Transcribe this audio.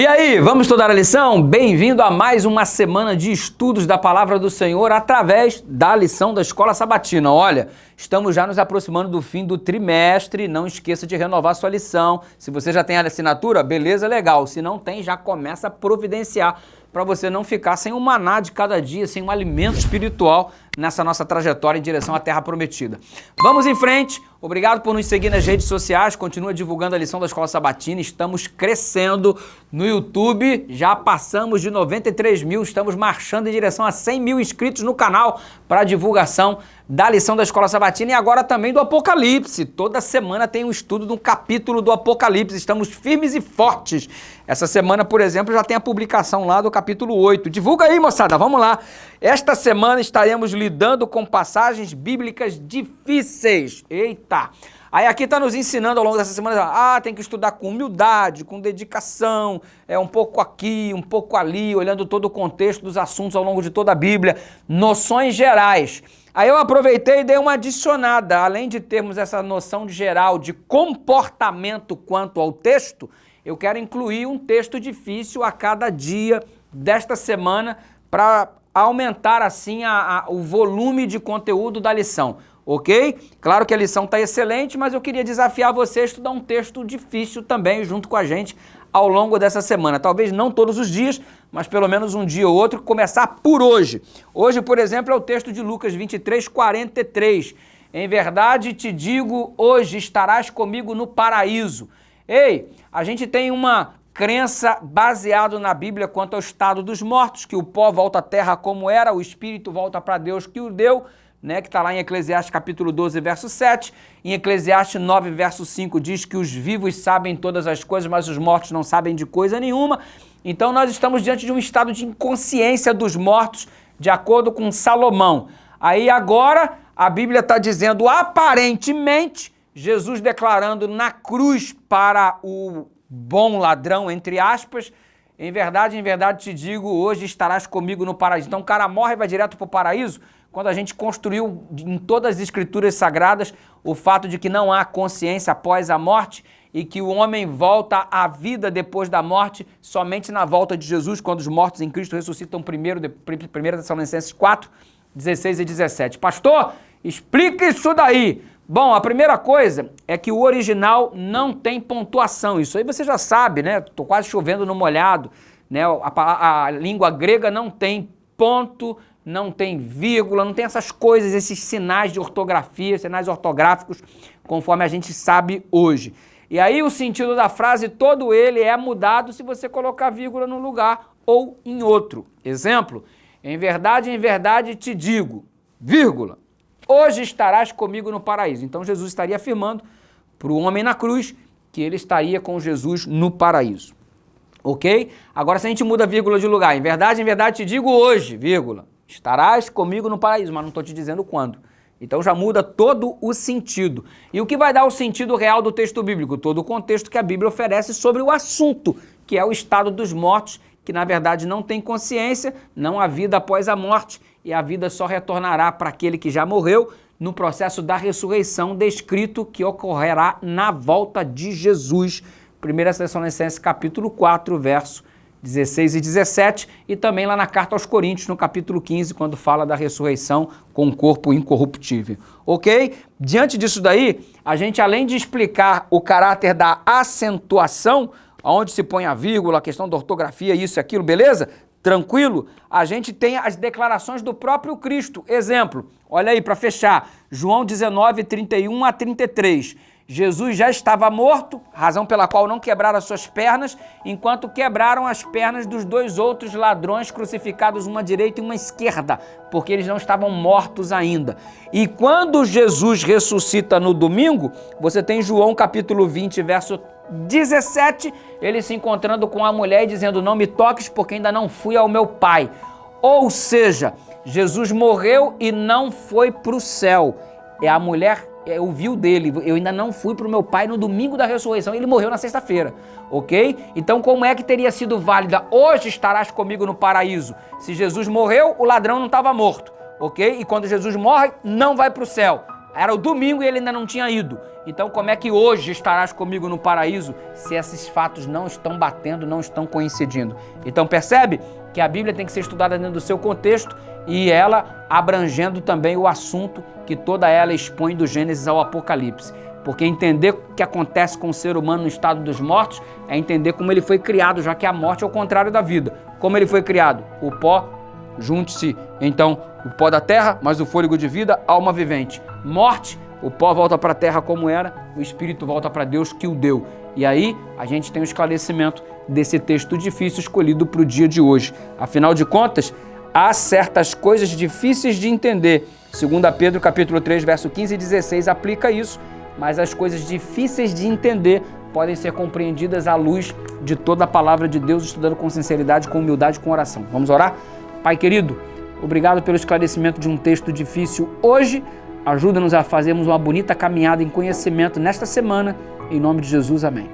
E aí, vamos estudar a lição? Bem-vindo a mais uma semana de estudos da Palavra do Senhor através da lição da Escola Sabatina. Olha, estamos já nos aproximando do fim do trimestre, não esqueça de renovar sua lição. Se você já tem a assinatura, beleza, legal. Se não tem, já começa a providenciar para você não ficar sem um maná de cada dia, sem um alimento espiritual nessa nossa trajetória em direção à Terra Prometida. Vamos em frente. Obrigado por nos seguir nas redes sociais. Continua divulgando a lição da Escola Sabatina. Estamos crescendo no YouTube. Já passamos de 93 mil. Estamos marchando em direção a 100 mil inscritos no canal para a divulgação da lição da Escola Sabatina e agora também do Apocalipse. Toda semana tem um estudo de um capítulo do Apocalipse. Estamos firmes e fortes. Essa semana, por exemplo, já tem a publicação lá do capítulo 8. Divulga aí, moçada. Vamos lá. Esta semana estaremos lidando com passagens bíblicas difíceis. Eita! Aí aqui está nos ensinando ao longo dessa semana, tem que estudar com humildade, com dedicação, um pouco aqui, um pouco ali, olhando todo o contexto dos assuntos ao longo de toda a Bíblia, noções gerais. Aí eu aproveitei e dei uma adicionada, além de termos essa noção geral de comportamento quanto ao texto, eu quero incluir um texto difícil a cada dia desta semana para aumentar assim o volume de conteúdo da lição. Ok? Claro que a lição está excelente, mas eu queria desafiar você a estudar um texto difícil também junto com a gente ao longo dessa semana. Talvez não todos os dias, mas pelo menos um dia ou outro, começar por hoje. Hoje, por exemplo, é o texto de Lucas 23, 43. Em verdade te digo, hoje estarás comigo no paraíso. Ei, a gente tem uma crença baseada na Bíblia quanto ao estado dos mortos, que o pó volta à terra como era, o espírito volta para Deus que o deu, que está lá em Eclesiastes capítulo 12, verso 7. Em Eclesiastes 9, verso 5, diz que os vivos sabem todas as coisas, mas os mortos não sabem de coisa nenhuma. Então nós estamos diante de um estado de inconsciência dos mortos, de acordo com Salomão. Aí agora a Bíblia está dizendo, aparentemente, Jesus declarando na cruz para o bom ladrão, entre aspas, em verdade te digo, hoje estarás comigo no paraíso. Então o cara morre e vai direto para o paraíso, quando a gente construiu em todas as escrituras sagradas o fato de que não há consciência após a morte e que o homem volta à vida depois da morte somente na volta de Jesus, quando os mortos em Cristo ressuscitam primeiro, 1 Tessalonicenses 4, 16 e 17. Pastor, explica isso daí. Bom, a primeira coisa é que o original não tem pontuação. Isso aí você já sabe, né? Estou quase chovendo no molhado, né? A língua grega não tem ponto, não tem vírgula, não tem essas coisas, esses sinais de ortografia, sinais ortográficos, conforme a gente sabe hoje. E aí o sentido da frase, todo ele é mudado se você colocar vírgula num lugar ou em outro. Exemplo, em verdade te digo, vírgula, hoje estarás comigo no paraíso. Então Jesus estaria afirmando para o homem na cruz que ele estaria com Jesus no paraíso. Ok? Agora se a gente muda a vírgula de lugar, em verdade te digo hoje, vírgula, estarás comigo no paraíso, mas não estou te dizendo quando. Então já muda todo o sentido. E o que vai dar o sentido real do texto bíblico? Todo o contexto que a Bíblia oferece sobre o assunto, que é o estado dos mortos, que na verdade não tem consciência, não há vida após a morte, e a vida só retornará para aquele que já morreu no processo da ressurreição descrito que ocorrerá na volta de Jesus. 1 Tessalonicenses capítulo 4, verso 16 e 17, e também lá na Carta aos Coríntios, no capítulo 15, quando fala da ressurreição com o corpo incorruptível. Ok? Diante disso daí, a gente, além de explicar o caráter da acentuação, onde se põe a vírgula, a questão da ortografia, isso e aquilo, beleza? Tranquilo? A gente tem as declarações do próprio Cristo. Exemplo, olha aí para fechar, João 19, 31 a 33. Jesus já estava morto, razão pela qual não quebraram as suas pernas, enquanto quebraram as pernas dos dois outros ladrões crucificados, uma à direita e uma à esquerda, porque eles não estavam mortos ainda. E quando Jesus ressuscita no domingo, você tem João capítulo 20, verso 17, ele se encontrando com a mulher e dizendo, não me toques porque ainda não fui ao meu Pai. Ou seja, Jesus morreu e não foi para o céu. A mulher ouviu dele, eu ainda não fui para o meu Pai no domingo da ressurreição, ele morreu na sexta-feira, ok? Então como é que teria sido válida, hoje estarás comigo no paraíso? Se Jesus morreu, o ladrão não estava morto, ok? E quando Jesus morre, não vai para o céu. Era o domingo e ele ainda não tinha ido. Então como é que hoje estarás comigo no paraíso se esses fatos não estão batendo, não estão coincidindo? Então percebe que a Bíblia tem que ser estudada dentro do seu contexto e ela abrangendo também o assunto que toda ela expõe do Gênesis ao Apocalipse. Porque entender o que acontece com o ser humano no estado dos mortos é entender como ele foi criado, já que a morte é o contrário da vida. Como ele foi criado? O pó, junte-se então o pó da terra, mas o fôlego de vida, alma vivente. Morte, o pó volta para a terra como era, o espírito volta para Deus que o deu. E aí a gente tem o esclarecimento desse texto difícil escolhido para o dia de hoje. Afinal de contas, há certas coisas difíceis de entender. 2 Pedro capítulo 3, verso 15 e 16 aplica isso, mas as coisas difíceis de entender podem ser compreendidas à luz de toda a palavra de Deus, estudando com sinceridade, com humildade, com oração. Vamos orar? Pai querido, obrigado pelo esclarecimento de um texto difícil hoje. Ajuda-nos a fazermos uma bonita caminhada em conhecimento nesta semana. Em nome de Jesus, amém.